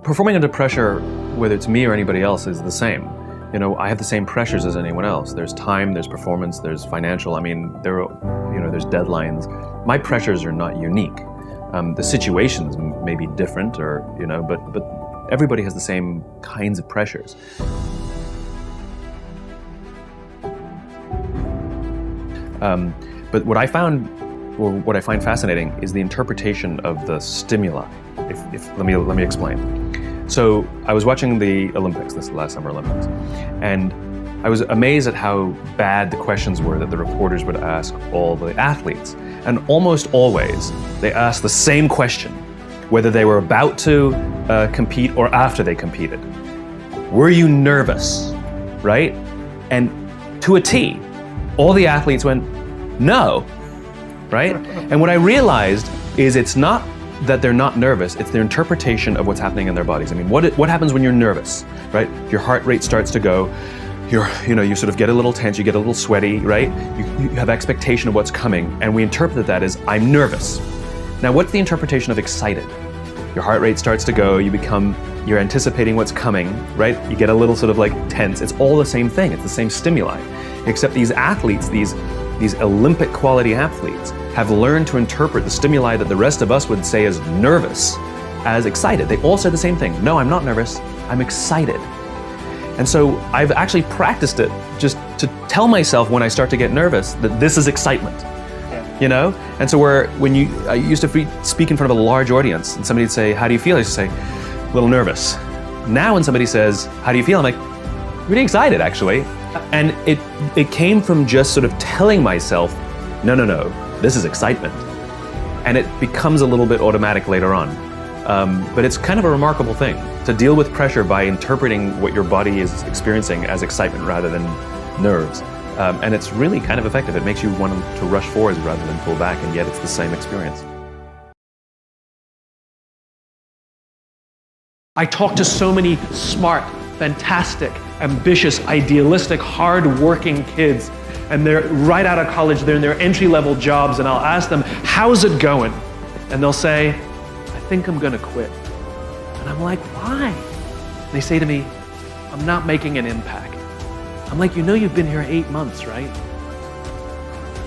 Performing under pressure, whether it's me or anybody else, is the same. You know, I have the same pressures as anyone else. There's time, there's performance, there's financial. I mean, there's deadlines. My pressures are not unique. The situations may be different, but everybody has the same kinds of pressures. But what I find fascinating is the interpretation of the stimuli. Let me explain. So I was watching the Olympics, this last Summer Olympics, and I was amazed at how bad the questions were that the reporters would ask all the athletes. And almost always, they asked the same question, whether they were about to compete or after they competed. Were you nervous, right? And to a T, all the athletes went, no, right? And what I realized is it's not that they're not nervous, it's their interpretation of what's happening in their bodies. I mean, what happens when you're nervous, right? Your heart rate starts to go, you sort of get a little tense, you get a little sweaty, right? You have expectation of what's coming, and we interpret that as, I'm nervous. Now, what's the interpretation of excited? Your heart rate starts to go, you're anticipating what's coming, right? You get a little sort of like tense. It's all the same thing, it's the same stimuli. Except these athletes, these Olympic quality athletes, have learned to interpret the stimuli that the rest of us would say is nervous as excited. They all say the same thing. No, I'm not nervous, I'm excited. And so I've actually practiced it just to tell myself when I start to get nervous that this is excitement. You know? And so I used to speak in front of a large audience and somebody would say, how do you feel? I used to say, a little nervous. Now when somebody says, how do you feel? I'm like, really excited actually. And it came from just sort of telling myself, no, this is excitement. And it becomes a little bit automatic later on. But it's kind of a remarkable thing to deal with pressure by interpreting what your body is experiencing as excitement rather than nerves. And it's really kind of effective. It makes you want to rush forwards rather than pull back, and yet it's the same experience. I talk to so many smart, fantastic, ambitious, idealistic, hard-working kids, and they're right out of college, they're in their entry-level jobs, and I'll ask them, how's it going? And they'll say, I think I'm gonna quit. And I'm like, why? And they say to me, I'm not making an impact. I'm like, you've been here 8 months, right?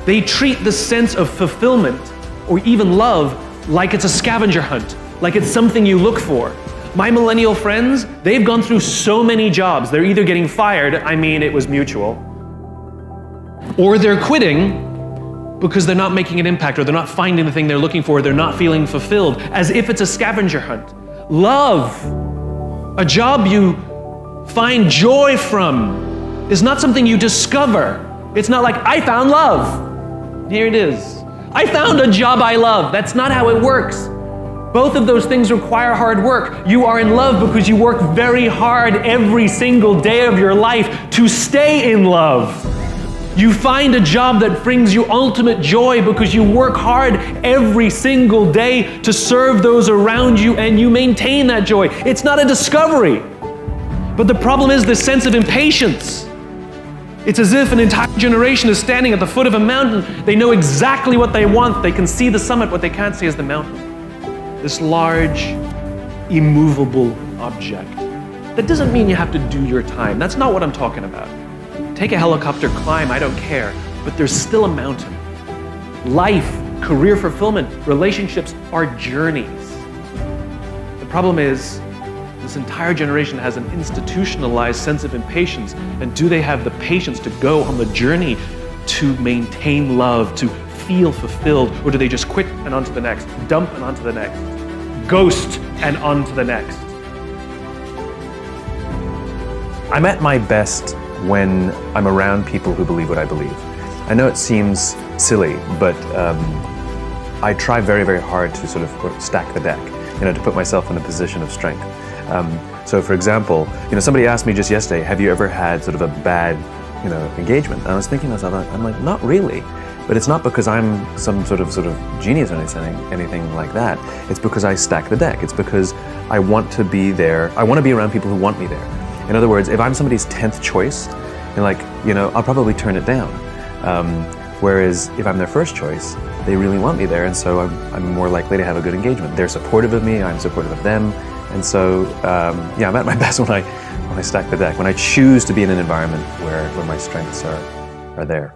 They treat the sense of fulfillment or even love like it's a scavenger hunt, like it's something you look for. My millennial friends, they've gone through so many jobs. They're either getting fired, it was mutual, or they're quitting because they're not making an impact, or they're not finding the thing they're looking for, they're not feeling fulfilled, as if it's a scavenger hunt. Love, a job you find joy from, is not something you discover. It's not like, I found love. Here it is. I found a job I love. That's not how it works. Both of those things require hard work. You are in love because you work very hard every single day of your life to stay in love. You find a job that brings you ultimate joy because you work hard every single day to serve those around you, and you maintain that joy. It's not a discovery. But the problem is the sense of impatience. It's as if an entire generation is standing at the foot of a mountain. They know exactly what they want. They can see the summit. What they can't see is the mountain. This large, immovable object. That doesn't mean you have to do your time. That's not what I'm talking about. Take a helicopter, climb, I don't care. But there's still a mountain. Life, career fulfillment, relationships are journeys. The problem is, this entire generation has an institutionalized sense of impatience, and do they have the patience to go on the journey to maintain love, to feel fulfilled, or do they just quit and on to the next, dump and on to the next, ghost and on to the next? I'm at my best when I'm around people who believe what I believe. I know it seems silly, but I try very, very hard to sort of stack the deck, to put myself in a position of strength. So for example, somebody asked me just yesterday, have you ever had sort of a bad, engagement? And I was thinking to myself, I'm like, not really. But it's not because I'm some sort of genius or anything like that. It's because I stack the deck. It's because I want to be there. I want to be around people who want me there. In other words, if I'm somebody's 10th choice, I'll probably turn it down. Whereas if I'm their first choice, they really want me there, and so I'm more likely to have a good engagement. They're supportive of me, I'm supportive of them, And so, yeah, I'm at my best when I stack the deck, when I choose to be in an environment where my strengths are there.